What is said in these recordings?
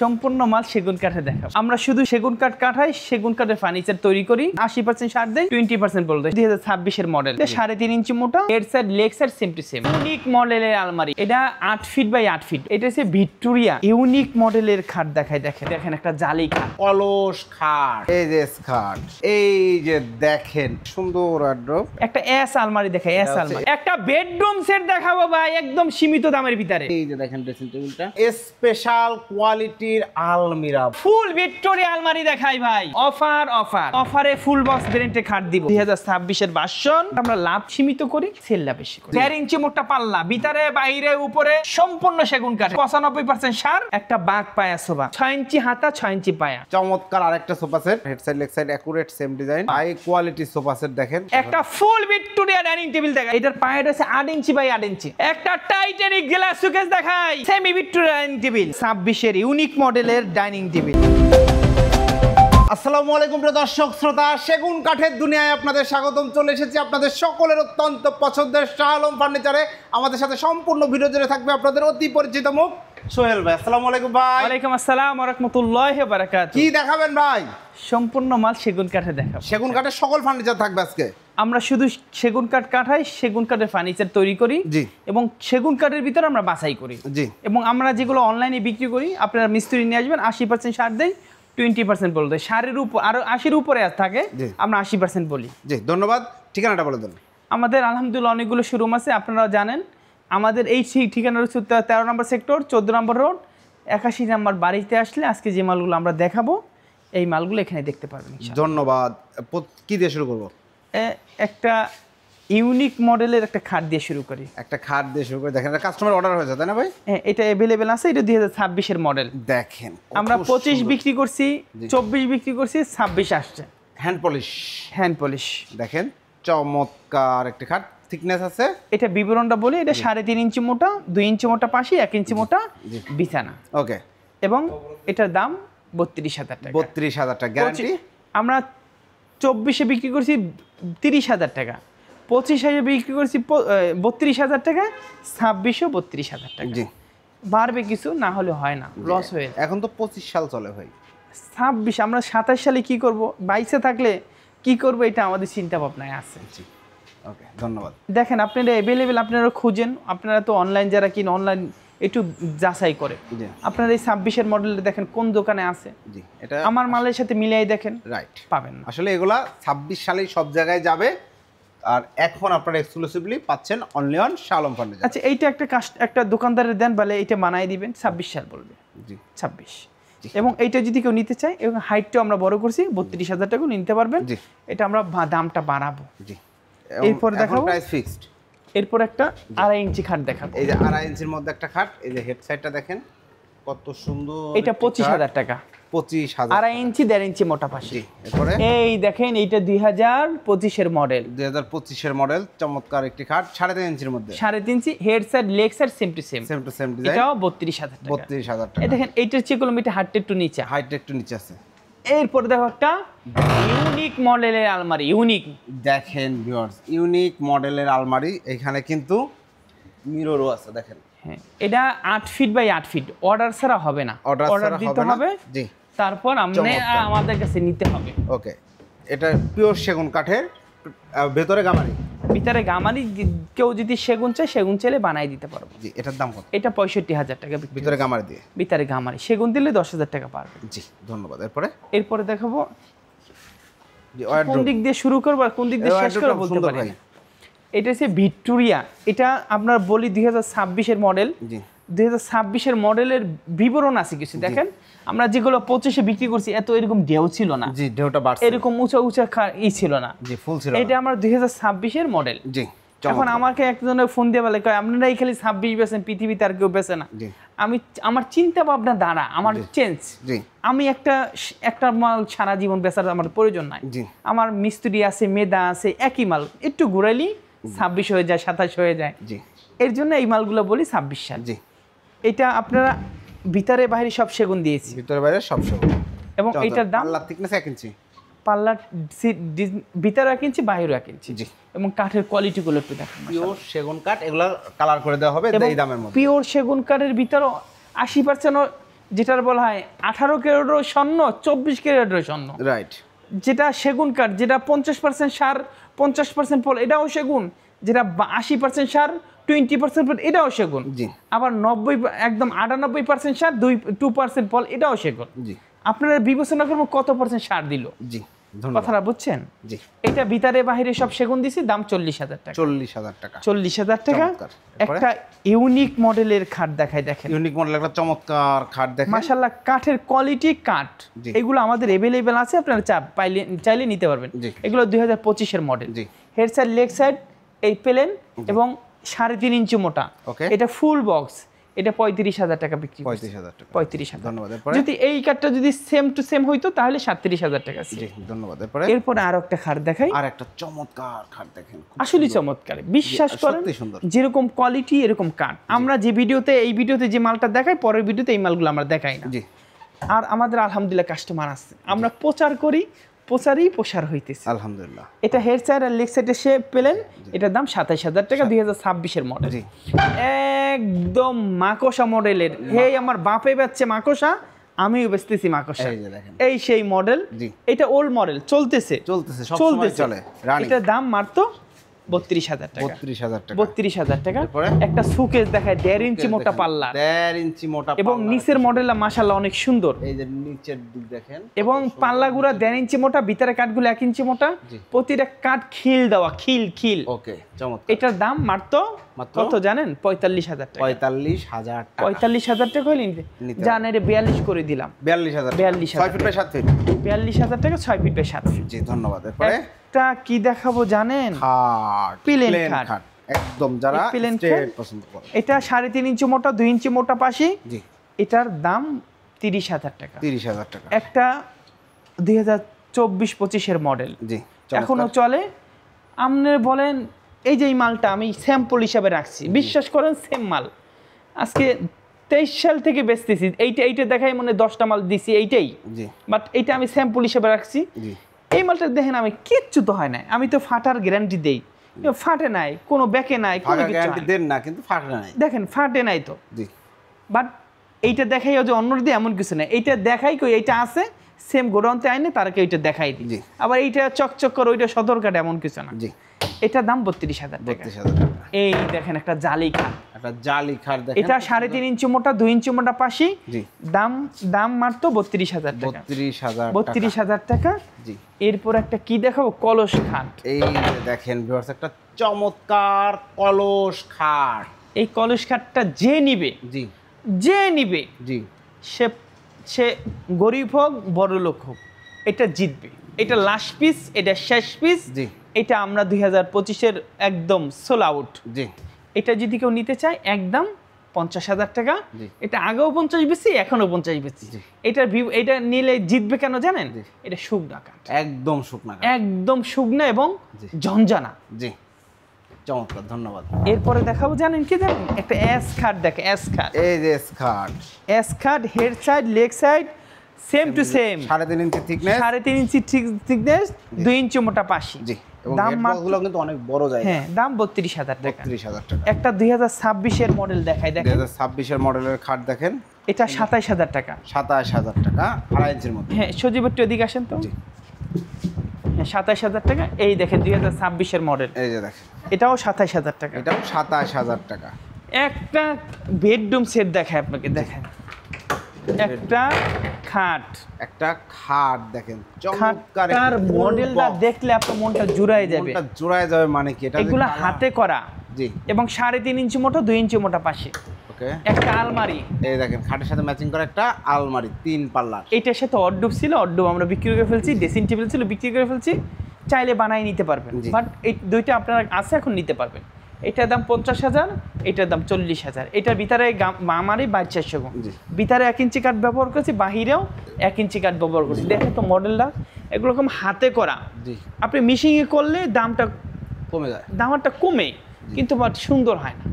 সম্পূর্ণ মাল সেগুন কাঠে দেখাবো। আমরা শুধু সেগুন কাঠ কাঠাই, সেগুন কাঠের ফার্নিচার তৈরি করি। 80% ছাড় দেয়, 20% বলতে 2026 এর মডেল, 3.5 ইঞ্চি মোটা, head side leg side same to same. Unique মডেলের আলমারি, এটা 8 ফিট বাই 8 ফিট। এটা হচ্ছে ভিক্টোরিয়া ইউনিক মডেলের খাট দেখাই। দেখেন একটা জালি খাট, অলস খাট, এই যে খাট, এই যে দেখেন সুন্দর আড্রপ। একটা এস আলমারি দেখাই, এস আলমারি। একটা বেডরুম সেট দেখাবো ভাই, একদম সীমিত দামের ভিতরে। এই যে দেখেন ড্রেসিং টেবিলটা, স্পেশাল কোয়ালিটির আলমিরা, ফুল ভিক্টোরিয়া আলমারি দেখাই ভাই। অফারে ফুল বক্স ভেরিয়েন্টে খাট দিব। 2026 এর ভার্সন। আমরা লাভ সীমিত করি, সেলটা বেশি করি। 1.5 ইঞ্চি মোটা পাল্লা, ভিতরে বাইরে উপরে সম্পূর্ণ সেগুন কাঠ, 95% সার। একটা বাঘ পায়া সোফা, 6 ইঞ্চি হাতা, 6 ইঞ্চি পায়া। চমৎকার আরেকটা sofa set, head side leg side accurate same design, high quality sofa set. দেখেন একটা ফুল ভিক্টোরিয়া ডাইনিং টেবিল দেখাই। এটার পায়াটা আছে 8 ইঞ্চি বাই 8 ইঞ্চি। একটা টাইটানিক গ্লাস শোকেস দেখাই, সেমি ভিক্টোরিয়া ডাইনিং টেবিল, 26 এর ইউনিক মডেলের ডাইনিং টেবিল। আসসালামু আলাইকুম প্রিয় দর্শক শ্রোতা, সেগুন কাঠের দুনিয়ায় আপনাদের স্বাগতম। চলে এসেছি আপনাদের সকলের অত্যন্ত পছন্দের শাহ আলম ফার্নিচারে। আমাদের সাথে সম্পূর্ণ ভিডিও জুড়ে থাকবে আপনাদের অতি পরিচিত মুখ সোহেল ভাই। আসসালামু আলাইকুম ভাই। ওয়ালাইকুম আসসালাম ওয়া রাহমাতুল্লাহি ওয়া বারাকাতুহু। কি দেখাবেন ভাই? সম্পূর্ণ মাল সেগুন কাঠে দেখাবো। সেগুন কাঠের সকল ফার্নিচার থাকবে আজকে। আমরা শুধু সেগুন কাঠ কাঠাই, সেগুন কাঠের ফার্নিচার তৈরি করি। জি। এবং সেগুন কাঠের ভিতরে আমরা বাছাই করি। জি। এবং আমরা যেগুলো অনলাইনে বিক্রি করি, আপনারা মিস্ত্রি নিয়ে আসবেন, 80% ছাড় দেয়, 20% বলতে সারের উপর আরো 80-এর উপরে থাকে, আমরা 80% বলি। জি, ধন্যবাদ। ঠিকানাটা বলে দেন। আমাদের আলহামদুলিল্লাহ অনেকগুলো শোরুম আছে, আপনারা জানেন। আমাদের এই ঠিকানার হচ্ছে 13 নম্বর সেক্টর, 14 নম্বর রোড, 81 নম্বর বাড়িতে আসলে আজকে যে মালগুলো আমরা দেখাবো, এই মালগুলো এখানে দেখতে পারবেন। ধন্যবাদ। কি দিয়ে শুরু করবো? একটা ইউনিক মডেলের একটা খাট দিয়ে শুরু করি। একটা খাট দিয়ে শুরু করে দেখেন, কাস্টমার অর্ডার হয়েছে তাই না ভাই? হ্যাঁ, এটা অ্যাভেলেবেল আছে। এটা 2026 এর মডেল। দেখেন আমরা 25 বিক্রি করছি, 24 বিক্রি করছি, 26 আসছে। Hand polish, hand polish. দেখেন চমৎকার একটা খাট। থিকনেস আছে, এটা বিবরণটা বলি, এটা 3.5 ইঞ্চি মোটা, 2 ইঞ্চি মোটা পাশে, 1 ইঞ্চি মোটা বিছানা। ওকে। এবং এটার দাম 32,000 টাকা। 32,000 টাকা গ্যারান্টি। আমরা 24-এ বিক্রি করছি 30,000 টাকা, 25-এ বিক্রি করছি 32,000 টাকা, 26-ও 32,000 টাকা। জি, বাড়বে কিছু, না হলে হয় না, লস হয়ে। এখন তো 25 সাল চলে ভাই, 26 আমরা 27 সালে কি করব, 22-এ থাকলে কি করব, এটা আমাদের চিন্তা ভাবনায় আছে। জি, ওকে, ধন্যবাদ। দেখেন আপনারা অ্যাভেলেবেল, আপনারা খুঁজেন, আপনারা তো অনলাইন যারা কিন অনলাইন একটু যাচাই করে। আপনারা এই 26-এর মডেলটা দেখেন কোন দোকানে আছে। জি, এটা আমার মালের সাথে মিলিয়ে দেখেন, রাইট, পাবেন না। আসলে এগুলা 26 সালেই সব জায়গায় যাবে, আর এখন আপনারা এক্সক্লুসিভলি পাচ্ছেন only on Shah Alam furniture. আচ্ছা, এইটা একটা দোকানদারের দেন, বলে এইটা বানাই দিবেন, 26 সাল বলবে। জি, 26। এবং এইটা যদি কেউ নিতে চায়, এবং হাইটটাও আমরা বড় করছি, 32,000 টাকা নিতে পারবেন। এটা আমরা দামটা বাড়াবো। জি, এরপর দেখাবো প্রাইস ফিক্সড। এরপর একটা 2.5 ইঞ্চি খাট দেখাবো। এই যে 2.5 ইঞ্চির মধ্যে একটা খাট, এই যে হেড সাইডটা দেখেন কত সুন্দর। এটা 25,000 টাকা। 25,000। 2.5 ইঞ্চি 1.5 ইঞ্চি মোটা পাশে। এরপরে এই দেখেন, এইটা 2025 এর মডেল। 2025 এর মডেল, চমৎকার একটি খাট, 3.5 ইঞ্চির মধ্যে। 3.5 inch, head side leg side same to same. Same to same design. এটাও 32,000 টাকা। 32,000 টাকা। এই দেখেন, এইটার চেয়ে কিলোমিটার হাইট একটু নিচে, হাইট একটু নিচে আছে। এরপর দেখো একটা ইউনিক মডেলের আলমারি। ইউনিক দেখেন ভিউয়ার্স, ইউনিক মডেলের আলমারি। এখানে কিন্তু মিররও আছে, দেখেন। হ্যাঁ, এটা 8 ফিট বাই 8 ফিট। অর্ডার ছাড়া হবে না, অর্ডার দিতে হবে। জি, তারপর আমাদের কাছে নিতে হবে। ওকে। এটা পিওর সেগুন কাঠের, ভেতরে গামারি। ভিতরে গামারি, কেউ যদি সেগুন চায়, সেগুন চাইলে বানাই দিতে পারবো। জি, এটার দাম কত? এটা 65,000 টাকা। ভিতরে গামারি দিয়ে, ভিতরে গামারি, সেগুন দিলে 10,000 টাকা পারবে। জি, ধন্যবাদ। এরপরে দেখাবো কোন দিক দিয়ে শুরু করবো আর কোন দিক দিয়ে শেষ করবো বলতে পারি না। এটা হচ্ছে ভিক্টোরিয়া। এটা আপনার বলি 2026 এর মডেল। জি, 2026 এর মডেলের বিবরণ আছে কিছু। দেখেন, আমরা যেগুলো 25-এ বিক্রি করছি, এত এরকম ঢেউ ছিল না। জি, ঢেউটা বাড়ছে, এরকম উঁচা ছিল না। জি, ফুল ছিল। এটা আমার 2026 এর মডেল। জি, এখন আমাকে একজনের ফোন দিয়ে বলে, কয় আপনারা এই খালি 26 বেচেন, পৃথিবীতে আর কেউ বেচে না। আমার চিন্তা ভাবনা দ্বারা আমার চেঞ্জ। আমি একটা মাল সারা জীবন বেচার আমার প্রয়োজন নাই। আমার মিস্ত্রি আছে, মেদা আছে, একই মাল একটু ঘুরাইলি 26 হয়ে যায়, 27 হয়ে যায়। এর জন্য এই মালগুলো বলি 26 সাল। জি, এটা আপনারা ভিতরে বাইরে সব সেগুন দিয়েছি, ভিতরে বাইরে সব সেগুন। এবং এইটার দাম, পাল্লা থিকনেস 1 ইঞ্চি, পাল্লা ভিতরে 1 ইঞ্চি, বাইরে 1 ইঞ্চি। জি, এবং কাঠের কোয়ালিটি গুলো একটু দেখেন। পিওর সেগুন কাঠ, এগুলো কালার করে দেওয়া হবে এই দামের মধ্যে। পিওর সেগুন কাঠের ভিতরে 80% যেটার বলা হয় 18 ক্যারেটেরও স্বর্ণ, 24 ক্যারেটেরও স্বর্ণ, রাইট। যেটা সেগুন কাঠ, যেটা 50% সার 50% ফল, এটাও সেগুন, যেটা 80% সার 20% ফল, এটাও সেগুন। জি। আবার 90 একদম 98% সার 2% ফল, এটাও সেগুন। জি। আপনারা বিবেচনা করবো কত পার্সেন্ট সার দিল। জি, কথাটা বুঝছেন? জি। এটা ভিতরে বাহিরে সব সেগুন দিছি, দাম 40,000 টাকা। 40,000 টাকা। 40,000 টাকা। একটা ইউনিক মডেলের খাট দেখাই, দেখেন ইউনিক মডেল একটা চমৎকার খাট দেখেন মাশাআল্লাহ। কাঠের কোয়ালিটি কাঠ, এগুলো আমাদের अवेलेबल আছে, আপনারা চাইলে নিতে পারবেন। এগুলো 2025 এর model. Head side leg side এই প্লেন এবং 3.5 ইঞ্চি মোটা। এটা ফুল বক্স, এটা 35,000 টাকা বিক্রি। 35,000 টাকা। 35,000। ধন্যবাদ। যদি এই কাঠটা যদি সেম টু সেম হইতো তাহলে 37,000 টাকা ছিল। জি, ধন্যবাদ। এরপর আরো একটা খাট দেখাই, আর একটা চমৎকার খাট দেখেন, আসলে চমৎকার, বিশ্বাস করেন যেরকম কোয়ালিটি এরকম কাঠ। আমরা যে ভিডিওতে এই ভিডিওতে যে মালটা দেখাই, পরের ভিডিওতে এই মালগুলো আমরা দেখাই না। আর আমাদের আলহামদুলিল্লাহ কাস্টমার আছে, আমরা প্রচার করি, প্রচারই প্রসার হইতেছে আলহামদুলিল্লাহ। এটা হেড সাইড আর লেগ সাইডে সে পেলেন, এটার দাম 27,000 টাকা, 2026 এর মডেল। একদম মাকোসা মডেলের। হে আমার বাপে বেচছে মাকোসা, আমিও বেচতেছি মাকোসা। এই সেই মডেল, এটা ওল্ড মডেল, চলতেছে সবসময় চলে। এটার দাম মাত্র 32,000 টাকা। 32,000 টাকা। একটা সুকেস দেখায় 1.5 ইঞ্চি মোটা পাল্লা, 1.5 ইঞ্চি মোটা, এবং নিচের মডেলটা মাশাআল্লাহ অনেক সুন্দর। এই যে নিচের দিক দেখেন, এবং পাল্লাগুলো 1.5 ইঞ্চি মোটা, ভিতরে কাঠগুলো 1 ইঞ্চি মোটা, প্রতিটা কাঠ খিল দেওয়া, খিল। ওকে, চমৎকার। এটার দাম মাত্র কত জানেন? 45,000 টাকা। 45,000 টাকা। 45,000 টাকা হইলে জান, এটা 42 করে দিলাম। 42,000। 6 ফিট বাই 7 ফিট। 42,000 টাকা, 6 ফিট বাই 7 ফিট। জি, ধন্যবাদ। এরপরে একটা কি দেখাবো জানেন? খাট, প্লেন খাট, একদম যারা স্ট্রেট পছন্দ করে। এটা 3.5 ইঞ্চি মোটা, 2 ইঞ্চি মোটা পাশি। জি। এটার দাম 30,000 টাকা। 30,000 টাকা। একটা 2024-25 এর মডেল। জি, এখনো চলে। আপনি বলেন এই যে এই মালটা আমি স্যাম্পল হিসাবে রাখছি, বিশ্বাস করেন সেম মাল আজকে 23 সাল থেকে বেচতেছি। এইটা দেখাই মনে 10টা মাল দিছি এইটাই, বাট এইটা আমি স্যাম্পল হিসাবে রাখছি। এই মালটা দেখেন আমি কিচ্ছু তো হয় না, আমি তো ফাটার গ্যারান্টি দেই, ফাটে নাই, কোনো ব্যাকে নাই, কোনো গ্যারান্টি দেন না, কিন্তু ফাটে নাই, দেখেন ফাটে নাই তো। বাট এইটা দেখাই যে অন্য দিয়ে এমন কিছু না, এইটা দেখাই কই এইটা আছে সেম গোডাউনতে আইনে তারকে এইটা দেখাই দিই। আবার এইটা চকচক করে ওইটা সদরঘাট এমন কিছু না। এটার দাম 32,000 টাকা। এই দেখেন একটা জালি খাট, এটা 3.5 ইঞ্চি মোটা, 2 ইঞ্চি মোটা পাশি। দাম মাত্র 32,000 টাকা। 32,000 টাকা। এরপর একটা কি দেখাবো, কলস খাট। এই দেখেন ভিউয়ার্স, একটা চমৎকার কলস খাট। এই কলস খাটটা যে নিবে, সে গরিব হোক বড় লোক হোক, এটা জিতবে। এটা লাস্ট পিস, এটা শেষ পিস। এটা আমরা 2025-এর একদম সোল আউট। এটা যদি কেউ নিতে চায় একদম 50,000 টাকা। এটা আগেও 50 বেশি, এখনো 50 বেশি। এটা নিলে জিতবে কেন জানেন? এটা শুকনা কাঠ, একদম শুকনা এবং ঝনঝনা। চমৎকার, ধন্যবাদ। এরপরে দেখাবো জানেন কি, জানেন একটা এস খাট দেখে, এস খাট। এই যে এস খাট, head side leg side same to same, 3.5 inch thickness, 3.5 inch thickness, 2 ইঞ্চি মোটা পাশি। দাম মাত্র কিন্তু অনেক বড় জায়গা। হ্যাঁ, দাম 32,000 টাকা। 32,000 টাকা। একটা 2026 এর মডেল দেখাই, দেখেন 2026 এর মডেলের খাট দেখেন, এটা 27,000 টাকা। 27,000 টাকা, 2.5 ইঞ্চির মধ্যে। হ্যাঁ, সজীব একটু এদিকে আসেন তো। হ্যাঁ, 27,000 টাকা। এই দেখেন 2026 এর মডেল, এই যে দেখেন, এটাও 27,000 টাকা। এটাও 27,000 টাকা। একটা বেডরুম সেট দেখায় আপনাকে, দেখেন একটা খাট দেখেন, চমৎকার মডেলটা দেখলে আপনার মনটা জুড়ায় যাবে। মানে কি, এটা এগুলো হাতে করা। এবং 3.5 ইঞ্চি মোটা, 2 ইঞ্চি মোটা পাশে। একটা আলমারি, এই দেখেন খাটের সাথে ম্যাচিং করা একটা আলমারি 3 পাল্লার। এটার সাথে অড্ডুপ ছিল, অড্ডুপ আমরা বিক্রি করে ফেলছি। ড্রেসিং টেবিল ছিল, বিক্রি করে ফেলছি। চাইলে বানাই নিতে পারবেন, বাট এই দুইটা আপনারা আছে এখন নিতে পারবেন। এটার দাম 50,000, এটার দাম 40,000। এটার ভিতরে আমারই 2200 গুণ, ভিতরে 1 ইঞ্চি কাঠ ব্যবহার করছি, বাহিরেও 1 ইঞ্চি কাঠ ব্যবহার করছি। দেখেন তো মডেলটা, এগুলো রকম হাতে করা। আপনি মিশিংয়ে করলে দামটা কমে যায়, দামটা কমে, কিন্তু বাট সুন্দর হয় না,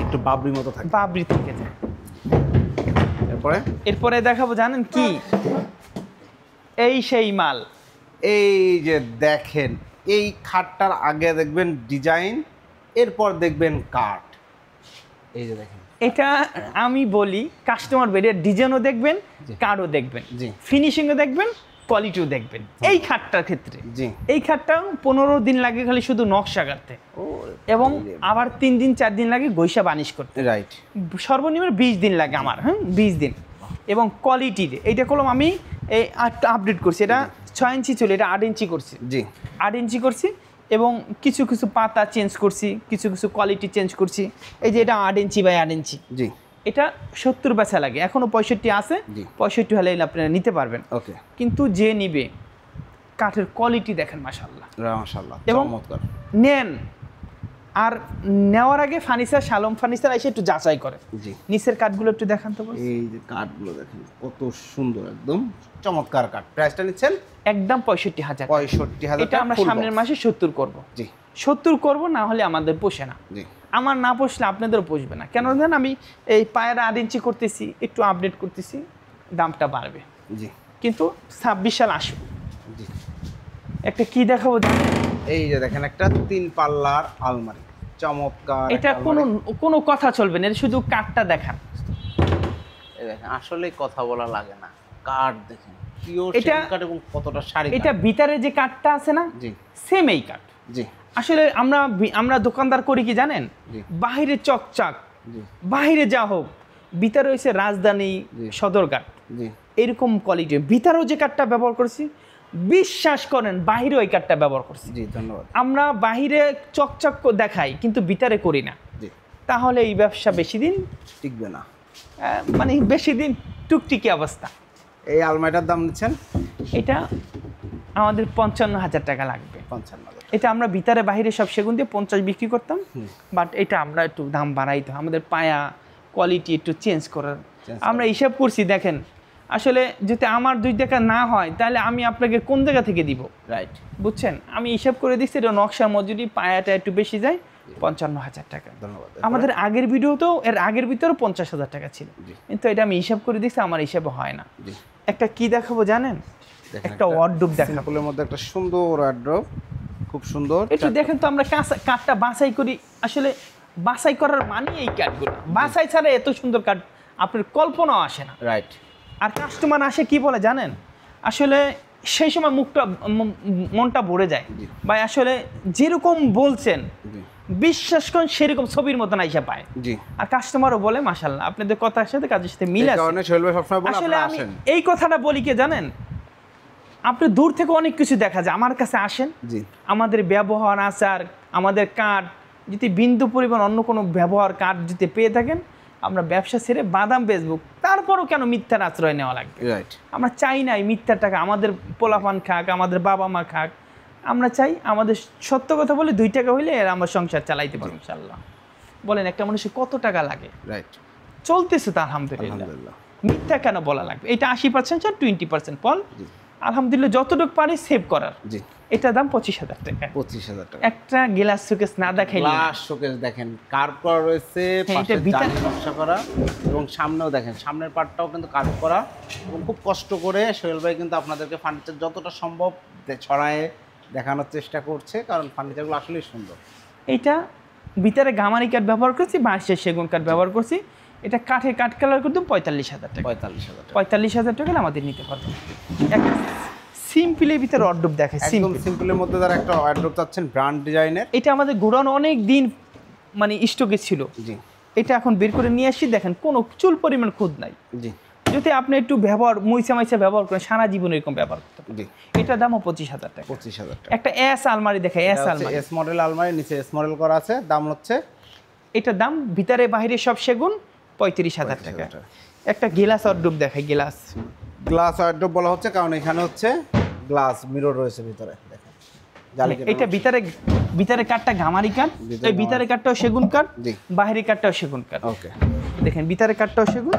একটু বাবরির মতো থাকে, বাবরি থেকে যায়। এরপরে দেখাবো জানেন কি, এই সেই মাল। এই যে দেখেন, এই খাটটার আগে দেখবেন ডিজাইন, এরপর দেখবেন কাঠ। এই যে দেখেন এটা আমি বলি কাস্টমার বেডের ডিজাইনও দেখবেন, কার্ডও দেখবেন, ফিনিশিংও দেখবেন, কোয়ালিটিও দেখবেন। এই খাটটার ক্ষেত্রে এই খাটটা 15 দিন লাগে খালি শুধু নকশা কাটতে, এবং আবার 3 দিন 4 দিন লাগে গৈসা বানিশ করতে। রাইট, সর্বনিম্ন 20 দিন লাগে আমার। 20 দিন। এবং কোয়ালিটির এইটা কলম আমি এই আপডেট করছি, এটা 6 ইঞ্চি ছিল, এটা 8 ইঞ্চি করছি। 8 ইঞ্চি করছি, এবং কিছু কিছু পাতা চেঞ্জ করছি, কিছু কিছু কোয়ালিটি চেঞ্জ করছি। এই যে এটা 8 ইঞ্চি বাই 8 ইঞ্চি, এটা 70 বেচা লাগে, এখনো 65 আছে। 65 হলে আপনারা নিতে পারবেন। ওকে, কিন্তু যে নিবে কাঠের কোয়ালিটি দেখেন মাশাআল্লাহ মাশাআল্লাহ, এবং নেন। আর নেওয়ার আগে ফার্নিচার, শালম ফার্নিচার এসে একটু যাচাই করে। নিচের কাঠগুলো একটু দেখান তো। এই যে কাঠগুলো দেখেন কত সুন্দর, একদম চমৎকার কাঠ। প্রাইসটা নিচ্ছেন একদম 65,000। 65,000 এটা আমরা সামনের মাসে 70 করব। 70 করব, না হলে আমাদের পোষে না। আমার না পোষলে আপনাদেরও পোষবে না। কেন জানেন, আমি এই পায়ের 8 ইঞ্চি করতেছি, একটু আপডেট করতেছি, দামটা বাড়বে। কিন্তু 26 সাল আসবে। একটা কি দেখাবো জানেন, এই যে দেখেন একটা 3 পাল্লার আলমারি, চমৎকার। এটা কোনো কথা চলবে না, শুধু কাঠটা দেখান। এই দেখেন, আসলে কথা বলা লাগে না, কাঠ দেখেন পিওর সেগুন কাঠ, এবং কতটা সারি। এটা ভিতরে যে কাঠটা আছে না, সেম এই কাঠ। আসলে আমরা দোকানদার করি কি জানেন, বাহিরে চকচক, বাহিরে যা হোক, ভিতরে হয়েছে রাজধানী, সদরঘাট, এরকম কোয়ালিটি। ভিতরেও যে কাঠটা ব্যবহার করছি, বিশ্বাস করেন বাহিরে ওই কাঠটা ব্যবহার করছি। ধন্যবাদ। আমরা বাহিরে চকচক দেখাই, কিন্তু ভিতরে করি না। তাহলে এই ব্যবসা বেশি দিন টিকবে না, মানে বেশি দিন টুকটিকি অবস্থা। এই আলমারিটার দাম নিচ্ছেন, এটা আমাদের 55,000 টাকা লাগবে। 55,000। এটা আমরা ভিতরে বাহিরে সব সেগুন দিয়ে 50 বিক্রি করতাম, বাট এটা আমরা একটু দাম বাড়াইতে, আমাদের পায়া কোয়ালিটি একটু চেঞ্জ করার আমরা হিসাব করছি। দেখেন, আসলে যদি আমার 2 টাকা না হয়, তাহলে আমি আপনাকে কোন জায়গা থেকে দিব? রাইট, বুঝছেন? আমি হিসাব করে দিচ্ছি, এটা নকশার মজুরি, পায়াটা একটু বেশি যায়, 55,000 টাকা। ধন্যবাদ। আমাদের আগের ভিডিওতেও এর আগের ভিতরেও 50,000 টাকা ছিল, কিন্তু এটা আমি হিসাব করে দিচ্ছি, আমার হিসাবে হয় না। একটা কি দেখাবো জানেন, একটা ওয়ার্ডরোব দেখাবো। ফুলের মধ্যে একটা সুন্দর ওয়ার্ডরোব, খুব সুন্দর। একটু দেখেন তো, আমরা কাঠটা বাছাই করি। আসলে বাছাই করার মানে এই কাঠগুলো, বাছাই ছাড়া এত সুন্দর কাঠ আপনার কল্পনাও আসে না। রাইট। আর কাস্টমার আসে কি বলে জানেন, আসলে সেই সময় মনটা ভরে যায় ভাই, আসলে যেরকম বলছেন বিশ্বাস করেন সেরকম ছবির মতন আইসা পায়। আর কাস্টমারও বলে মাশাআল্লাহ, আপনাদের কথার সাথে কাজের সাথে মিল আছে। আসলে আমি এই কথাটা বলি কি জানেন, আপনি দূর থেকে অনেক কিছু দেখা যায়, আমার কাছে আসেন, আমাদের ব্যবহার আচার, আমাদের কাঠ যদি বিন্দু পরিমাণ অন্য কোনো ব্যবহার কাঠ যদি পেয়ে থাকেন, আমরা ব্যবসা ছেড়ে বাদাম বেচবো, তারপরও কেন মিথ্যার আশ্রয় নেওয়া লাগবে? আমরা চাই না এই মিথ্যার টাকা আমাদের পোলাপান খাক, আমাদের বাবা মা খাক। আমরা চাই আমাদের সত্য কথা বলে 2 টাকা হইলে আমরা সংসার চালাইতে পারবো ইনশাআল্লাহ। বলেন একটা মানুষের কত টাকা লাগে? রাইট, চলতেছে তো আলহামদুলিল্লাহ। মিথ্যা কেন বলা লাগবে? এটা 80% আর 20% ফল আলহামদুলিল্লাহ যতটুকু পারি সেভ করার। এটা দাম 25,000 টাকা। 25,000 টাকা। একটা গ্লাস শোকেস না দেখাইলে, গ্লাস শোকেস দেখেন কার্ভ করা রয়েছে, পাশে জালি নকশা করা, এবং সামনেও দেখেন, সামনের পার্টটাও কিন্তু কার্ভ করা, এবং খুব কষ্ট করে সোহেল ভাই কিন্তু আপনাদেরকে ফার্নিচার যতটা সম্ভব ছড়ায় দেখানোর চেষ্টা করছে, কারণ ফার্নিচারগুলো আসলেই সুন্দর। এইটা ভিতরে গামারি কাঠ ব্যবহার করছি, বাঁশের সেগুন কাঠ ব্যবহার করছি। এটা কাঠের কাঠ কালার করতাম 45,000 টাকা। 45,000 টাকা আমাদের নিতে পারবেন। একটা সিম্পলের ভিতরে ওয়ার্ডরোব দেখে, একদম সিম্পলের মধ্যে তার একটা ওয়ার্ডরোব চাচ্ছেন ব্র্যান্ড ডিজাইনের। এটা আমাদের গোডাউন অনেক দিন মানে স্টকে ছিল। জি, এটা এখন বের করে নিয়ে আসি, দেখেন কোনো চুল পরিমাণ খুদ নাই। জি, যদি আপনি একটু ব্যবহার মুইসা ব্যবহার করেন, সারা জীবন এরকম ব্যবহার করতে পারেন। জি, এটা দামও 25,000 টাকা। 25,000 টাকা। একটা এস আলমারি দেখে, এস আলমারি, এস মডেল আলমারি, নিচে এস মডেল করা আছে, দাম হচ্ছে, এটা দাম ভিতরে বাইরে সব সেগুন 35,000 টাকা। একটা গ্লাস ওয়ার্ডরোব দেখে, গ্লাস ওয়ার্ডরোব বলা হচ্ছে কারণ এখানে হচ্ছে গ্লাস মিরর রয়েছে ভিতরে, দেখেন এটা ভিতরে কাঠটা গামারি কাঠ, এই ভিতরে কাঠটাও সেগুন কাঠ, বাইরের কাঠটাও সেগুন কাঠ। ওকে, দেখেন ভিতরে কাঠটাও সেগুন,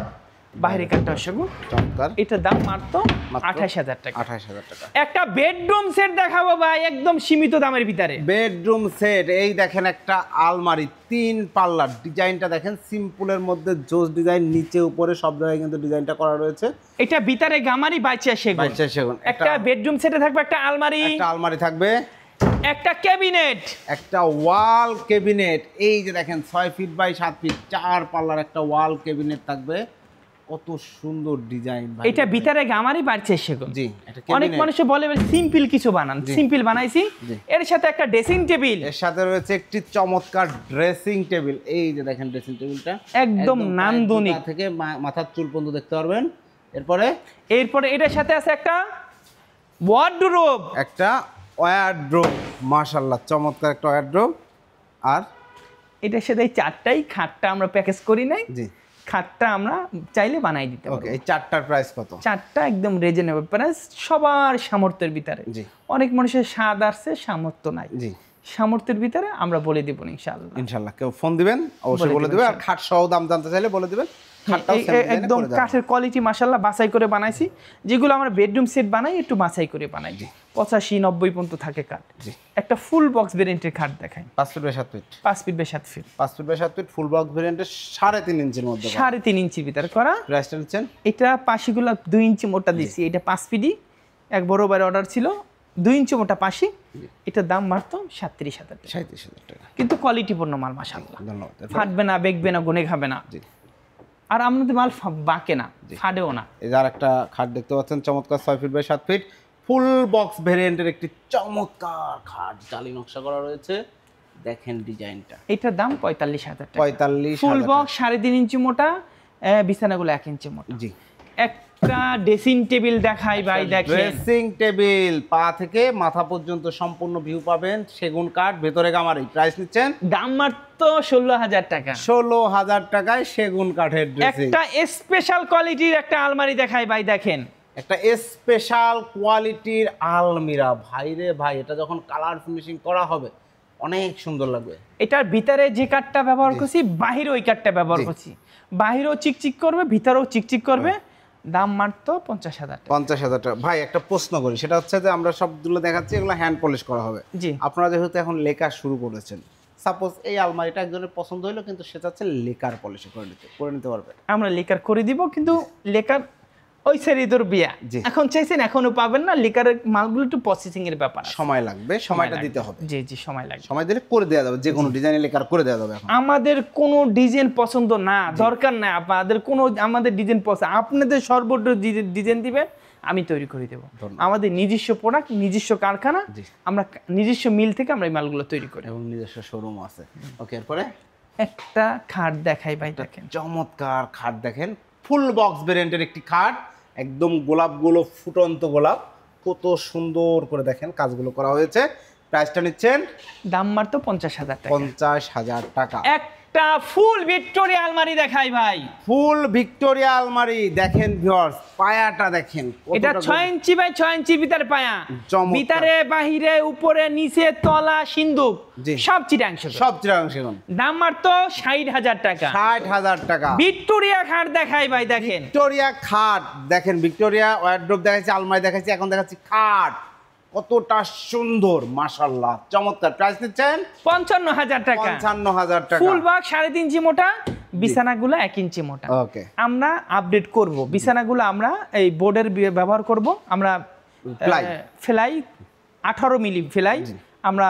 বাইরের কাঠটাও সেগুন। চমৎকার। এটা দাম মাত্র 28,000 টাকা। 28,000 টাকা। একটা বেডরুম সেট দেখাবো ভাই, একদম সীমিত দামের ভিতরে। বেডরুম সেট, এই দেখেন একটা আলমারি 3 পাল্লার, ডিজাইনটা দেখেন সিম্পলের মধ্যে জোস ডিজাইন, নিচে উপরে সব জায়গায় কিন্তু ডিজাইনটা করা রয়েছে। এটা ভিতরে গামারি, বাইচা সেগুন। একটা বেডরুম সেটে থাকবে একটা আলমারি থাকবে, একটা ক্যাবিনেট, একটা ওয়াল ক্যাবিনেট। এই যে দেখেন 6 ফিট বাই 7 ফিট 4 পাল্লার একটা ওয়াল ক্যাবিনেট থাকবে। কত সুন্দর ডিজাইন ভাই। এটা ভিতরে গামারি বাড়ছে সেগুন। জি, অনেক মানুষ বলে সিম্পল কিছু বানান, সিম্পল বানাইছি। এর সাথে একটা ড্রেসিং টেবিল, এর সাথে রয়েছে একটি চমৎকার ড্রেসিং টেবিল। এই যে দেখেন ড্রেসিং টেবিলটা একদম নান্দনিক, থেকে মাথার চুল পর্যন্ত দেখতে পারবেন। এরপরে এটার সাথে আছে একটা ওয়ার্ডরোব, একটা ওয়ার্ডরোব, মাশাআল্লাহ চমৎকার একটা ওয়ার্ডরোব। আর এটার সাথে এই চারটাই খাটটা আমরা প্যাকেজ করি নাই। জি, খাটটা আমরা চাইলে বানাই দিতে পারবো। ওকে, এই চারটার প্রাইস কত? চারটা একদম রিজনেবল প্রাইস, সবার সামর্থ্যের ভিতরে। জি, অনেক মানুষের স্বাদ আসছে, সামর্থ্য নাই। জি, সামর্থ্যের ভিতরে আমরা বলে দিব ইনশাআল্লাহ। ইনশাআল্লাহ কেউ ফোন দিবেন অবশ্যই বলে দিবে। আর খাট সহ দাম জানতে চাইলে বলে দিবেন। একদম কাঠের কোয়ালিটি মাশাআল্লাহ বাছাই করে বানাইছি। যেগুলো আমরা বেডরুম সেট বানাই একটু বাছাই করে বানাই। 85-90 পর্যন্ত থাকে কাঠ। একটা ফুল বক্স ভেরিয়েন্টের খাট দেখাই। 5 feet by 7 feet, 5 feet by 7 feet, 5 feet by 7 feet full box ভেরিয়েন্টের 3.5 ইঞ্চির মধ্যে, 3.5 ইঞ্চির ভিতরে করা। প্রাইসটা নিচ্ছেন? এটা পাশিগুলো 2 ইঞ্চি মোটা দিছি। এটা 5 ফিটই, এক বড় বাইরে অর্ডার ছিল 2 ইঞ্চি মোটা পাশি। এটার দাম মাত্র 37,000 টাকা। 37,000 টাকা, কিন্তু কোয়ালিটিপূর্ণ মাল মাশাআল্লাহ। ধন্যবাদ। ফাটবে না, বেগবে না, গুনে খাবে না। আর আমাদের মাল বাঁকে না, ফাটেও না। এই যে আরেকটা খাট দেখতে পাচ্ছেন চমৎকার 6 feet by 7 feet full box ভেরিয়েন্টের একটি চমৎকার খাট, জালি নকশা করা রয়েছে। দেখেন ডিজাইনটা। এটার দাম 45,000 টাকা। 45,000 ফুল বক্স 3.5 ইঞ্চি মোটা, বিছানাগুলো 1 ইঞ্চি মোটা। জি, একটা ড্রেসিং টেবিল দেখাই ভাই, দেখেন ড্রেসিং টেবিল পা থেকে মাথা পর্যন্ত সম্পূর্ণ ভিউ পাবেন, সেগুন কাঠ, ভেতরে গামারি। প্রাইস নিচ্ছেন? দাম মাত্র 16,000 টাকা। 16,000 টাকায় সেগুন কাঠের ড্রেসিং। একটা স্পেশাল কোয়ালিটির একটা আলমারি দেখাই ভাই, দেখেন একটা স্পেশাল কোয়ালিটির আলমিরা। ভাই রে ভাই, এটা যখন কালার ফিনিশিং করা হবে অনেক সুন্দর লাগবে। এটার ভিতরে যে কাঠটা ব্যবহার করছি, বাহিরে ওই কাঠটা ব্যবহার করছি। বাহিরেও চিকচিক করবে, ভিতরেও চিকচিক করবে। দাম মাত্র 50,000 টাকা। 50,000 টাকা। ভাই একটা প্রশ্ন করি, সেটা হচ্ছে যে আমরা সবগুলো দেখাচ্ছি এগুলো হ্যান্ড পলিশ করা হবে। জি, আপনারা যেহেতু এখন লেখা শুরু করেছেন, সাপোজ এই আলমারিটা একজনের পছন্দ হলো কিন্তু সে চাচ্ছে লেকার পলিশ করে নিতে পারবে? আমরা লেকার করে দিব, কিন্তু লেকার ওই সেরিদর বিয়া এখন চাইছেন, এখনো পাবেন না। লেকারের মালগুলো একটু প্রসেসিং এর ব্যাপার, সময় লাগবে, সময়টা দিতে হবে। জি জি, সময় লাগবে। সময় দিলে করে দেওয়া যাবে, যে কোনো ডিজাইনে লেকার করে দেওয়া যাবে। আমাদের কোনো ডিজাইন পছন্দ না, দরকার নাই আপনাদের কোনো, আমাদের ডিজাইন পছন্দ, আপনাদের সর্বোচ্চ ডিজাইন দিবেন, আমি তৈরি করে দেবো। আমাদের নিজস্ব প্রোডাক্ট, নিজস্ব কারখানা, আমরা নিজস্ব মিল থেকে আমরা এই মালগুলো তৈরি করি এবং নিজস্ব শোরুম আছে। ওকে, এরপরে একটা খাট দেখাই ভাই, দেখেন চমৎকার খাট। দেখেন ফুল বক্স ভেরিয়েন্টের একটি খাট, একদম গোলাপগুলো ফুটন্ত গোলাপ, কত সুন্দর করে দেখেন কাজগুলো করা হয়েছে। প্রাইসটা নিচ্ছেন? দাম মাত্র 50,000 টাকা। 50,000 টাকা। একটা ফুল ভিক্টোরিয়া আলমারি দেখাই ভাই, ফুল ভিক্টোরিয়া আলমারি। দেখেন ভিউয়ার্স, পায়াটা দেখেন, এটা 6 ইঞ্চি বাই 6 ইঞ্চি ভিতরে পায়া, ভিতরে বাহিরে উপরে নিচে তলা সিন্দুক সব চিটাংশ, সব চিটাংশ। দাম মাত্র 60,000 টাকা। 60,000 টাকা। ভিক্টোরিয়া খাট দেখাই ভাই, দেখেন ভিক্টোরিয়া খাট। দেখেন ভিক্টোরিয়া ওয়ার্ডরোব দেখাচ্ছি, আলমারি দেখাচ্ছি, এখন দেখাচ্ছি খাট। কতটা সুন্দর, মাশাআল্লাহ চমৎকার। প্রাইস নিচ্ছেন? 55,000 টাকা। 55,000 টাকা। ফুল বক্স 3.5 ইঞ্চি মোটা, বিছানাগুলো 1 ইঞ্চি মোটা। ওকে, আমরা আপডেট করব বিছানাগুলো, আমরা এই বোর্ডের ব্যবহার করব। আমরা ফেলাই 18 মিলি ফেলাই, আমরা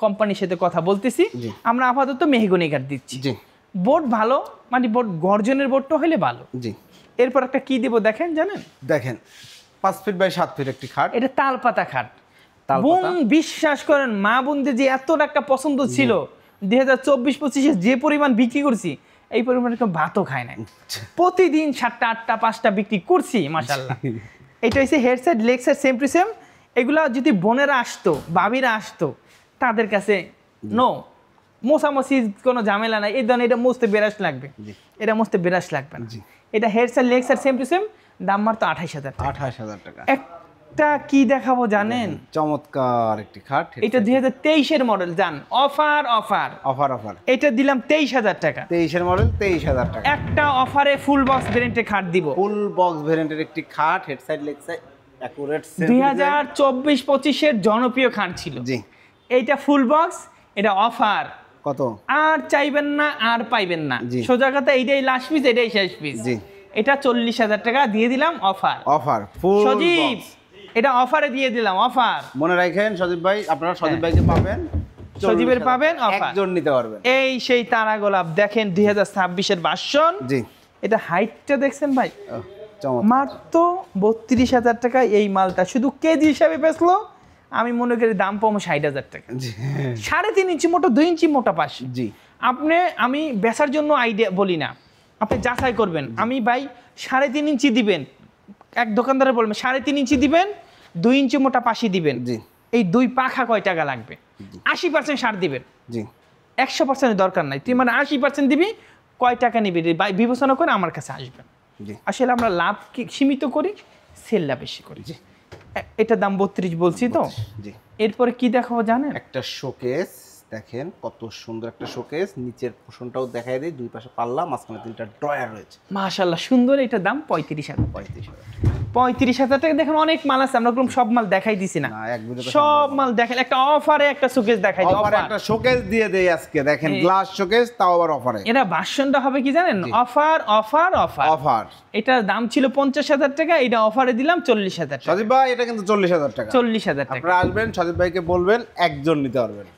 কোম্পানির সাথে কথা বলতেছি। আমরা আপাতত মেহগনি কাঠ দিচ্ছি। বোর্ড ভালো, মানে বোর্ড গর্জনের বোর্ডটা হলে ভালো। জি, এরপর একটা কি দেব দেখেন, জানেন? দেখেন 5 ফিট বাই 7 ফিট একটি খাট। এটা তালপাতা খাট। বোন বিশ্বাস করেন, মা বোনদের যে এত একটা পছন্দ ছিল, 2024-25 যে পরিমাণ বিক্রি করছি, এই পরিমাণে কেউ ভাতও খায় না। প্রতিদিন 7টা 8টা 5টা বিক্রি করছি মাশাআল্লাহ। এটা হচ্ছে head side leg side same to same. এগুলা যদি বোনেরা আসতো, বাবিরা আসতো, তাদের কাছে নো মোছামছি কোনো ঝামেলা নাই। এই ধরনের এটা মুছতে বেরাস লাগবে, এটা মুছতে বেরাস লাগবে না। এটা head side leg side same to same, দাম মাত্র 28,000 টাকা। 28,000 টাকা। একটা কি দেখাবো জানেন? চমৎকার একটি খাট। এটা 2023 এর মডেল, জান অফার অফার অফার অফার। এটা দিলাম 23,000 টাকা। 23 এর মডেল, 23,000 টাকা। একটা অফারে ফুল বক্স ভেরিয়েন্টের খাট দিব। ফুল বক্স ভেরিয়েন্টের একটি খাট, head side leg side accurate same. 2024-25 এর জনপ্রিয় খাট ছিল। জি, এইটা ফুল বক্স, এটা অফার। কত? আর চাইবেন না, আর পাইবেন না। সোজা কথা, এইটাই লাস্ট পিস, এটাই শেষ পিস। জি, এটা 40,000 টাকা দিয়ে দিলাম অফার। অফার ফুল সজীব এটা অফারে দিয়ে দিলাম, অফার। মনে রাখেন সজীব ভাই, আপনারা সজীব ভাইকে পাবেন, সজীবের পাবেন অফার, একজন নিতে পারবেন। এই সেই তারা গোলাপ দেখেন 2026-এর ভার্সন। জি, এটা হাইটটা দেখছেন ভাই, মাত্র 32,000 টাকা। এই মালটা শুধু কেজি হিসাবে বেচলো, আমি মনে করি দাম পাবো 60,000 টাকা। 3.5 ইঞ্চি মোটা, 2 ইঞ্চি মোটা পাশে। জি, আমি বেচার জন্য আইডিয়া বলি না, আপনি যাচাই করবেন। আমি ভাই 3.5 ইঞ্চি দিবেন, এক দোকানদারে বলবেন 3.5 ইঞ্চি দিবেন, 2 ইঞ্চি মোটা পাশি দিবেন। জি, এই 2 পাখা কয় টাকা লাগবে? 80% সার দিবেন। জি, 100% দরকার নাই, তুই মানে 80% দিবি, কয় টাকা নিবি ভাই বিবেচনা করে আমার কাছে আসবেন। আসলে আমরা লাভ সীমিত করি, সেলটা বেশি করি। এটা দাম 32 বলছি তো। এরপরে কি দেখাবো জানেন? একটা শোকেস দেখেন, কত সুন্দর একটা শোকেস, নিচের পোর্শনটাও দেখাই দেয়, দুই পাশে পাল্লা, মাঝখানে 3টা ড্রয়ার রয়েছে। মাশাআল্লাহ সুন্দর। এটা দাম 35,000। 35,000 টাকা। দেখেন অনেক মাল আছে, আমরা সব মাল দেখাই দিছি না, সব মাল দেখেন। একটা অফারে একটা শোকেস দেখাই দিই, অফারে একটা শোকেস দিয়ে দেই আজকে। দেখেন গ্লাস শোকেস, তাও আবার অফারে। এটা ভার্সনটা হবে কি জানেন? Offer offer offer offer. এটার দাম ছিল 50,000 টাকা, এটা অফারে দিলাম 40,000 টাকা। সজীব ভাই এটা কিন্তু 40,000 টাকা। 40,000 টাকা। আপনারা আসবেন, সজীব ভাইকে বলবেন, একজন নিতে পারবেন।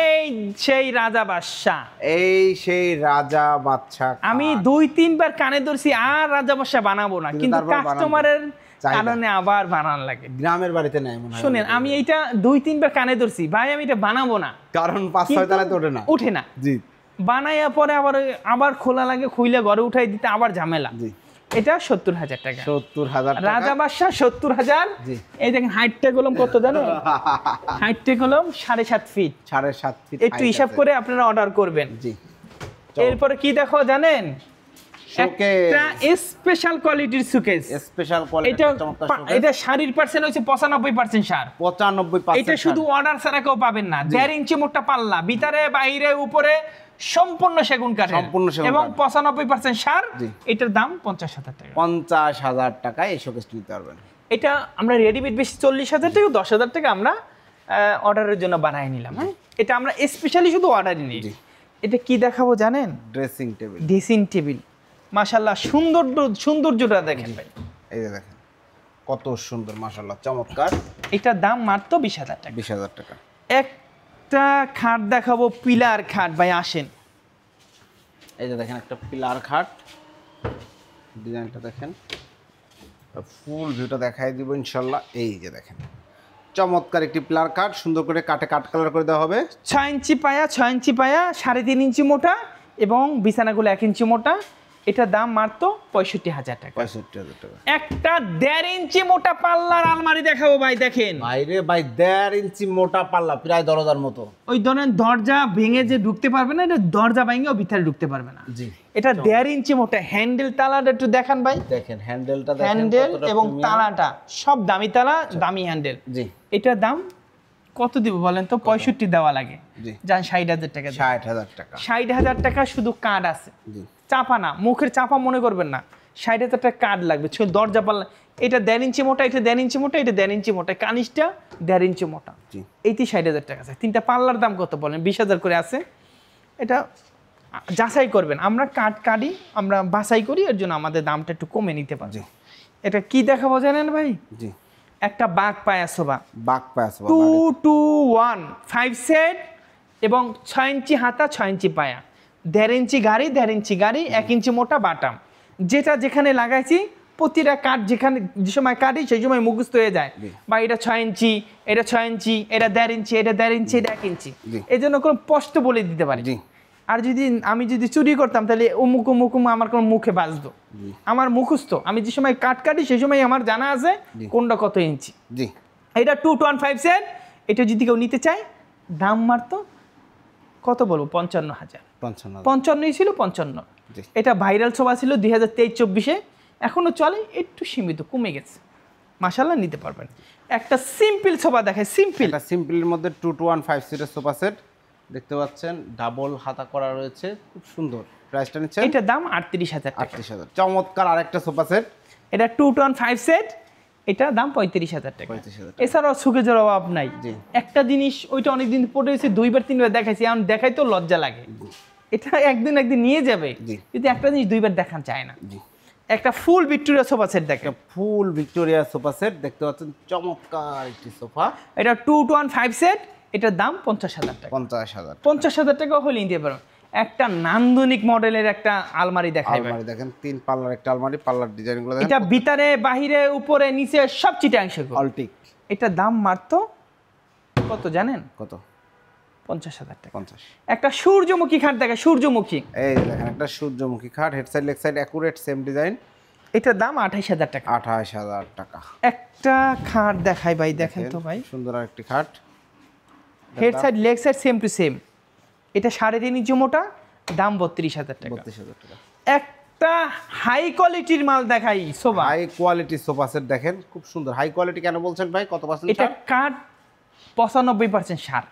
এই সেই রাজা বাদশা, এই সেই রাজা বাদশা। আমি 2-3 বার কানে ধরছি, আর রাজা বাদশা বানাবো না, কিন্তু কাস্টমারের কারণে আবার বানান লাগে। গ্রামের বাড়িতে নাই মনে হয়। শুনেন, আমি এইটা 2-3 বার কানে ধরছি, ভাই আমি এটা বানাবো না, কারণ 5-6 তলাতে ওঠে না। উঠে না। জি। বানাইয়া পরে আবার খোলা লাগে, খুইলে ঘরে উঠাই দিতে আবার ঝামেলা। জি। এটা 70,000 টাকা। 70,000 টাকা। রাজা বাদশা 70,000। এই দেখেন হাইটটা কলম কত জানো? হাইটটা কলম 7.5 ফিট। 7.5 ফিট। একটু হিসাব করে আপনারা অর্ডার করবেন। জি। এরপরে কি দেখো জানেন? একটা স্পেশাল কোয়ালিটির সুকেস। স্পেশাল কোয়ালিটি চমৎকার সুকেস। এটা শাড়ির পার্সেন্ট হচ্ছে 95% সার। 95%। এটা শুধু অর্ডার ছাড়া কেউ পাবেন না। 1.5 ইঞ্চি মোটা পাল্লা, ভিতরে বাইরে উপরে সম্পূর্ণ সেগুন কাঠের, এবং 95% সার। এটার দাম 50,000 টাকা। 50,000 টাকায় এই শোকেসটি নিতে পারবেন। এটা আমরা রেডিমেড বেশি 40,000 টাকা, 10,000 টাকা আমরা অর্ডারের জন্য বানাই নিলাম। হ্যাঁ, এটা আমরা স্পেশালি শুধু অর্ডারই নিই। এটা কি দেখাবো জানেন? Dressing table. ড্রেসিং টেবিল মাশাআল্লাহ, সৌন্দর্যটা দেখেন ভাই। এই যে দেখেন কত সুন্দর, মাশাআল্লাহ চমৎকার। এটার দাম মাত্র 20,000 টাকা। 20,000 টাকা। একটা খাট দেখাবো, পিলার খাট ভাই, আসেন। এই যে দেখেন একটা পিলার খাট, ডিজাইনটা দেখেন, ফুল ভিউটা দেখাই দিব ইনশাআল্লাহ। এই যে দেখেন চমৎকার একটি পিলার খাট, সুন্দর করে কাটে কাট কালার করে দেওয়া হবে। 6 ইঞ্চি পায়া, 6 ইঞ্চি পায়া, 3.5 ইঞ্চি মোটা, এবং বিছানাগুলো 1 ইঞ্চি মোটা। এটা দাম মাত্র 65,000 টাকা। 65,000 টাকা। একটা 1.5 ইঞ্চি মোটা পাল্লার আলমারি দেখাবো ভাই, দেখেন বাইরে ভাই 1.5 ইঞ্চি মোটা পাল্লা, প্রায় দরজার মতো। ওই ধরনের দরজা ভেঙে যে ঢুকতে পারবে না, এটা দরজা ভেঙেও ভিতরে ঢুকতে পারবে না। জি। এটা 1.5 ইঞ্চি মোটা। হ্যান্ডেল তালাটা একটু দেখান ভাই। দেখেন হ্যান্ডেলটা দেখেন, হ্যান্ডেল এবং তালাটা সব দামি তালা, দামি হ্যান্ডেল। জি। এটার দাম কত দিব বলেন তো? 65 দেওয়া লাগে। যান 60,000 টাকা। 60,000 টাকা। 60,000 টাকা শুধু কার্ড আছে, চাপা না, মুখের চাপা মনে করবেন না। 60,000 টাকা কার্ড লাগবে, দরজা পাল্লা। এটা 1.5 ইঞ্চি মোটা, এটা 1.5 ইঞ্চি মোটা, এটা 1.5 ইঞ্চি মোটা, কানিসটা 1.5 ইঞ্চি মোটা। এইটি 60,000 টাকা আছে। 3টা পাল্লার দাম কত বলেন? 20,000 করে আছে। এটা যাচাই করবেন, আমরা কার্ড কাটি, আমরা বাছাই করি, এর জন্য আমাদের দামটা একটু কমে নিতে পারি। এটা কি দেখাবো জানেন ভাই? জি। একটা বাঘ পায়া সোফা, 2-to-1 5 সেট, এবং 6 ইঞ্চি হাতা, 6 ইঞ্চি পায়া, 1.5 ইঞ্চি গাড়ি, 1.5 ইঞ্চি গাড়ি, 1 ইঞ্চি মোটা বাটাম। যেটা যেখানে লাগাইছি, প্রতিটা কাঠ যেখানে যে সময় কাটি সেই সময় মুখস্থ হয়ে যায়। বা এটা 6 ইঞ্চি, এটা 6 ইঞ্চি, এটা 1.5 ইঞ্চি, এটা 1.5 ইঞ্চি, এটা 1 ইঞ্চি। এই জন্য কোনো স্পষ্ট বলে দিতে পারি। আর আমি যদি চুরি করতাম, তাহলে অমুক অমুক আমার কোনো মুখে বাজতো। আমার মুখস্থ, আমি যে সময় কাট কাটি সেই সময় আমার জানা আছে কোনটা কত ইঞ্চি। এটা 2-to-1 সেট। এটা যদি কেউ নিতে চায়, দাম মারতো কত বলবো? 55,000। 55 ছিল, 55। এটা ভাইরাল সোফা ছিল 2023-24-এ, এখনো চলে, একটু সীমিত, কমে গেছে। মাশাআল্লাহ, নিতে পারবেন। একটা সিম্পল সোফা দেখে, সিম্পলের মধ্যে 2-to-1 সিটের সোফা সেট দেখতে পাচ্ছেন, ডাবল হাতা করা রয়েছে, খুব সুন্দর। প্রাইসটা নিচ্ছেন? এটা দাম 38,000 টাকা। 38,000। চমৎকার আরেকটা সোফা সেট, এটা 2-to-1 সেট। এটা দাম 35,000 টাকা। এছাড়াও সুকেজের অভাব নাই। একটা জিনিস ওইটা অনেকদিন পরে হয়েছে, 2-3 দেখাইছি, এখন দেখাই তো লজ্জা লাগে। এটা একদিন নিয়ে যাবে, কিন্তু একটা জিনিস 2 বার দেখান চায় না। একটা ফুল ভিক্টোরিয়া সোফা সেট দেখেন, ফুল ভিক্টোরিয়া সোফা সেট দেখতে পাচ্ছেন, চমৎকার একটি সোফা। এটা 2-1-5 সেট, এটার দাম 50,000 টাকা। 50,000, 50,000 টাকা হলে নিতে পারবেন। একটা নান্দনিক মডেলের একটা আলমারি দেখাই, আলমারি দেখেন 3 পাল্লার একটা আলমারি, পাল্লার ডিজাইনগুলো দেখেন, এটা ভিতরে বাহিরে উপরে নিচে সব চিটাংশ অলটিক। এটার দাম মাত্র কত জানেন? কত? 50,000 টাকা। 50। একটা সূর্যমুখী খাট দেখা, সূর্যমুখী, এই দেখেন একটা সূর্যমুখী খাট, head side leg side accurate same design, এটার দাম 28,000 টাকা। 28,000 টাকা। একটা খাট দেখাই ভাই, দেখেন তো ভাই, সুন্দর একটি খাট, head side leg side same to same, এটা 3.5 ইঞ্চি মোটা, দাম 32,000 টাকা। 32,000 টাকা। একটা হাই কোয়ালিটির মাল দেখাই, sofa, high quality sofa set দেখেন, খুব সুন্দর। হাই কোয়ালিটি কেন বলছেন ভাই? কত পার্সেন্ট? এটা কাঠ 95% সার।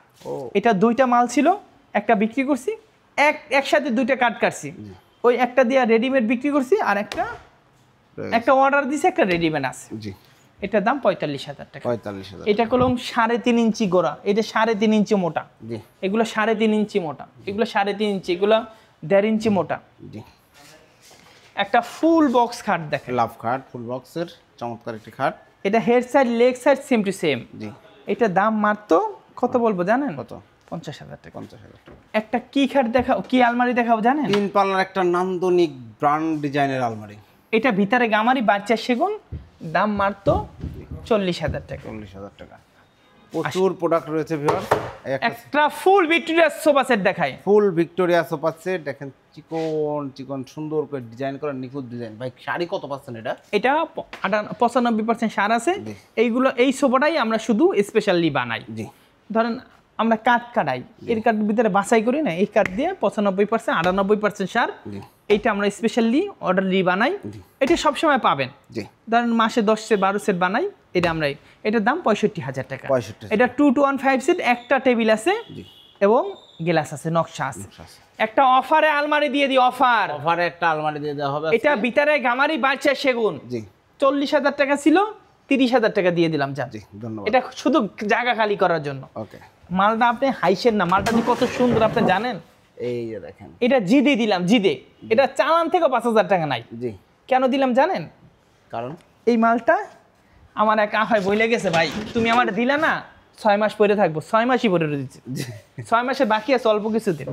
এটা দুইটা মাল ছিল, একটা বিক্রি করছি, একসাথে দুইটা কাঠ কাটছি, ওই একটা দিয়ে রেডিমেড বিক্রি করছি, আর একটা অর্ডার দিছি, একটা রেডিমেড আছে। জি, এটার দাম 45,000 টাকা। 45,000। এটা কলম 3.5 ইঞ্চি গোড়া, এটা 3.5 ইঞ্চি মোটা, জি, এগুলো 3.5 ইঞ্চি মোটা, এগুলো 3.5 ইঞ্চি, এগুলো 1.5 ইঞ্চি মোটা। জি, একটা ফুল বক্স খাট দেখেন, লাভ খাট, ফুল বক্সের চমৎকার একটি খাট। এটা head side leg side same to same. জি, এটার দাম মাত্র কত বলবো জানেন? কত? 50,000 টাকা। 50,000 টাকা। একটা কি খাট দেখাও, কি আলমারি দেখাও জানেন? 3 পাল্লার একটা নান্দনিক ব্র্যান্ড ডিজাইনের আলমারি, এটা ভিতরে গামারি বাচ্চা সেগুন, দাম মাত্র 40,000 টাকা। 40,000 টাকা। প্রচুর প্রোডাক্ট রয়েছে ভিউয়ার। একটা ফুল ভিক্টোরিয়া সোফা সেট দেখাই, ফুল ভিক্টোরিয়া সোফা সেট দেখেন, চিকন চিকন সুন্দর করে ডিজাইন করা, নিখুঁত ডিজাইন। ভাই শাড়ি কত পার্সেন্ট এটা? এটা 95% সার আছে। এইগুলো, এই সোফাটাই আমরা শুধু স্পেশালি বানাই। জি, ধরেন আমরা কাঠ কাটাই, এর কাঠ ভিতরে বাছাই করি না, এই কাঠ দিয়ে 95% 98% সার, এইটা আমরা স্পেশালি অর্ডারলি বানাই। এটা সবসময় পাবেন। জি, ধরেন মাসে 10 সে 12 সেট বানাই, এটা আমরা, এটার দাম 65,000 টাকা। 65,000। এটা 2-1-5 সেট, একটা টেবিল আছে এবং গ্লাস আছে, নকশা আছে। একটা অফারে আলমারি দিয়ে দিই, অফারে একটা আলমারি দিয়ে দেওয়া হবে। এটা ভিতরে গামারি বাচ্চা সেগুন, জি, 40,000 টাকা ছিল, 30,000 টাকা দিয়ে দিলাম। যা, জি, ধন্যবাদ। এটা শুধু জায়গা খালি করার জন্য। ওকে, মালটা আপনি হাইসেন না, মালটা যে কত সুন্দর আপনি জানেন? এই যে দেখেন, এটা জিদে দিলাম, জিদে, এটা চালান থেকে 5,000 টাকা নাই। জি, কেন দিলাম জানেন? কারণ এই মালটা আমার এক আহায় বইলে গেছে, ভাই তুমি আমার দিলা না, 6 মাস পরে থাকবো, 6 মাসই পরে দিচ্ছে, 6 মাসে বাকি আছে অল্প কিছু দিন।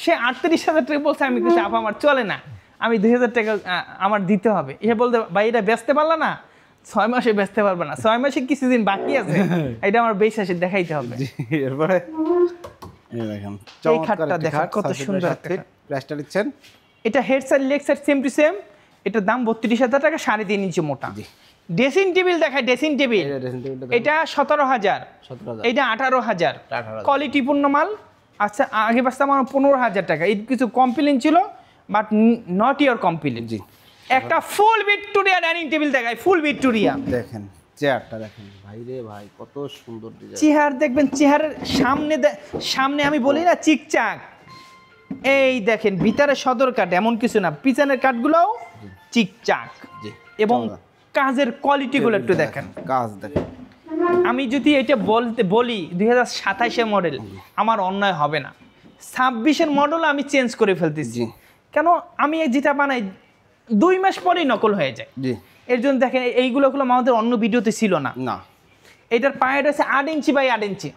সে 38,000 টাকা বলছে, আমি কিছু আপা আমার চলে না, আমি 2,000 টাকা আমার দিতে হবে। এসে বলতে, ভাই এটা বেচতে পারলা না, 6 মাসে বেচতে পারবে না, 6 মাসে কিছুদিন বাকি আছে, এটা আমার বেশ আসে দেখাইতে হবে। এরপরে এই দেখেন, এই খাটটা দেখেন কত সুন্দর একটা খাট। প্রাইসটা দিচ্ছেন? এটা head side leg side same to same, এটার দাম 32,000 টাকা, 3.5 ইঞ্চি মোটা। ড্রেসিং টেবিল দেখায়, ড্রেসিং টেবিল, এটা 17,000, এটা 18,000, কোয়ালিটিপূর্ণ মাল। আচ্ছা, আগে বাসতে আমার 15,000 টাকা, এই কিছু কমপ্লেন ছিল, বাট নট ইয়োর কমপ্লেন। জি, একটা ফুল ভিক্টোরিয়া ডাইনিং টেবিল দেখায়, ফুল ভিক্টোরিয়া। দেখেন চেয়ারটা দেখেন ভাই রে ভাই, কত সুন্দর ডিজাইন। চেয়ার দেখবেন, চেয়ারের সামনে সামনে আমি বলি না চিকচাক, এই দেখেন ভিতরে সদর কাঠ, এমন কিছু না, পিছনের কাঠগুলোও চিকচাক, এবং কাজের কোয়ালিটিগুলো একটু দেখেন, কাজ দেখেন। আমি যদি এটা বলি 2027 মডেল, আমার অন্যায় হবে না। 26 মডেল আমি চেঞ্জ করে ফেলতেছি, কেন আমি যেটা বানাই 2 মাস পরেই নকল হয়ে যায়। এর জন্য দেখেন, এইগুলো আমাদের অন্য ভিডিওতে ছিল না। এটার পায়ের আছে 8 inch by 8 inch,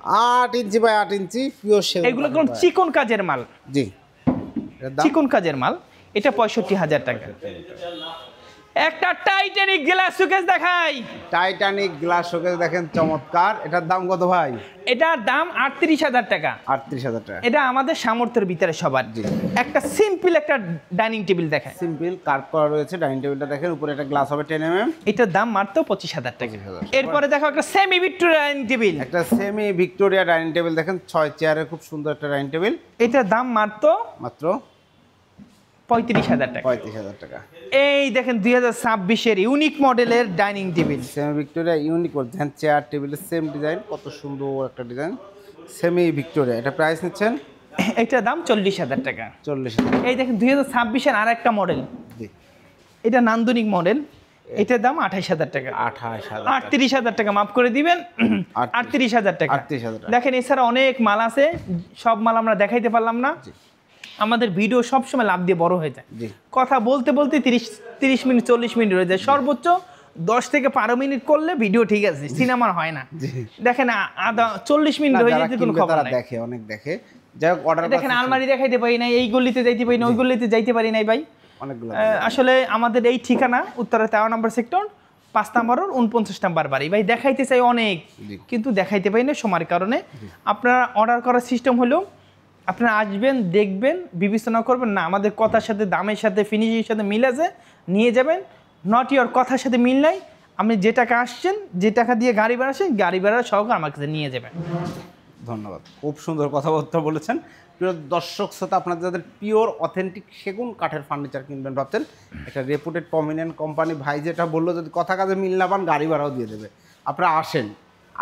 8 inch by 8 inch pure সেগুন। এগুলো কোন চিকন কাজের মাল। জি, চিকন কাজের মাল, এটা 65,000 টাকা। একটা টাইটানিক গ্লাস শোকেস দেখাই, টাইটানিক গ্লাস শোকেস দেখেন, চমৎকার। এটার দাম কত ভাই? এটার দাম 38,000 টাকা। 38,000 টাকা। এটা আমাদের সামর্থ্যের ভিতরে সবার। একটা সিম্পল একটা ডাইনিং টেবিল দেখায়, সিম্পল কার্ভ করা রয়েছে ডাইনিং টেবিলটা দেখেন, উপরে একটা গ্লাস হবে 10 mm। এটার দাম মাত্র 25,000 টাকা। এরপরে দেখো একটা সেমি ভিক্টোরিয়া ডাইনিং টেবিল, একটা সেমি ভিক্টোরিয়া ডাইনিং টেবিল দেখেন, 6 চেয়ারের খুব সুন্দর একটা ডাইনিং টেবিল। এটার দাম মাত্র 35,000 টাকা। 35,000 টাকা। এই দেখেন 2026 ইউনিক মডেলের dining table, semi Victoria unique দেখেন, চেয়ার টেবিলের সেম ডিজাইন, কত সুন্দর একটা ডিজাইন, সেমি ভিক্টোরিয়া। এটা প্রাইস নিচ্ছেন? এটার দাম 40,000 টাকা। 40,000। এই দেখেন 2026 আর একটা মডেল, এটা নান্দনিক মডেল, এটার দাম 28,000 টাকা। 38,000 টাকা, মাফ করে দিবেন, 38,000 টাকা। দেখেন এছাড়া অনেক মাল আছে, সব মাল আমরা দেখাইতে পারলাম না। আমাদের ভিডিও সবসময় লাভ দিয়ে বড় হয়ে যায়, কথা বলতে বলতে 30 মিনিট 40 মিনিট হয়ে যায়, সর্বোচ্চ 10 থেকে 12 মিনিট করলে ভিডিও ঠিক আছে, সিনেমার হয় না। দেখেন আধা 40 মিনিট হয়ে যেতে কোনো খবর নাই, দেখে অনেক দেখে। যাই হোক, অর্ডার দেখেন আলমারি দেখাইতে পারি নাই, এই গলিতে যাইতে পারি না, ওই গলিতে যাইতে পারি নাই ভাই। অনেকগুলো আসলে আমাদের এই ঠিকানা উত্তরা 13 নম্বর সেক্টর 5 নম্বর 49 নম্বর বাড়ি ভাই। দেখাইতে চাই অনেক, কিন্তু দেখাইতে পারি না সময়ের কারণে। আপনারা অর্ডার করার সিস্টেম হলো আপনারা আসবেন, দেখবেন, বিবেচনা করবেন, না আমাদের কথার সাথে দামের সাথে ফিনিশিংয়ের সাথে মিল আছে, নিয়ে যাবেন। নট ইওর কথার সাথে মিল নাই, আপনি যে টাকা আসছেন, যে টাকা দিয়ে গাড়ি ভাড়া আসেন, গাড়ি ভাড়া সহকারে আমার কাছে নিয়ে যাবেন। ধন্যবাদ, খুব সুন্দর কথাবার্তা বলেছেন। প্রিয় দর্শক শ্রোতা, আপনাদের যাদের পিওর অথেন্টিক সেগুন কাঠের ফার্নিচার কিনবেন ভাবছেন, একটা রেপুটেড প্রমিনেন্ট কোম্পানি ভাই যেটা বললো, যদি কথা কাজে মিল না পান গাড়ি ভাড়াও দিয়ে দেবে। আপনারা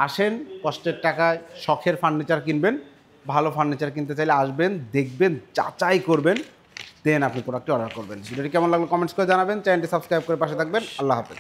আসেন, কষ্টের টাকায় শখের ফার্নিচার কিনবেন। ভালো ফার্নিচার কিনতে চাইলে আসবেন, দেখবেন, যাচাই করবেন, দেন আপনি প্রোডাক্টটি অর্ডার করবেন। ভিডিওটি কেমন লাগলো কমেন্টস করে জানাবেন, চ্যানেলটি সাবস্ক্রাইব করে পাশে থাকবেন। আল্লাহ হাফেজ।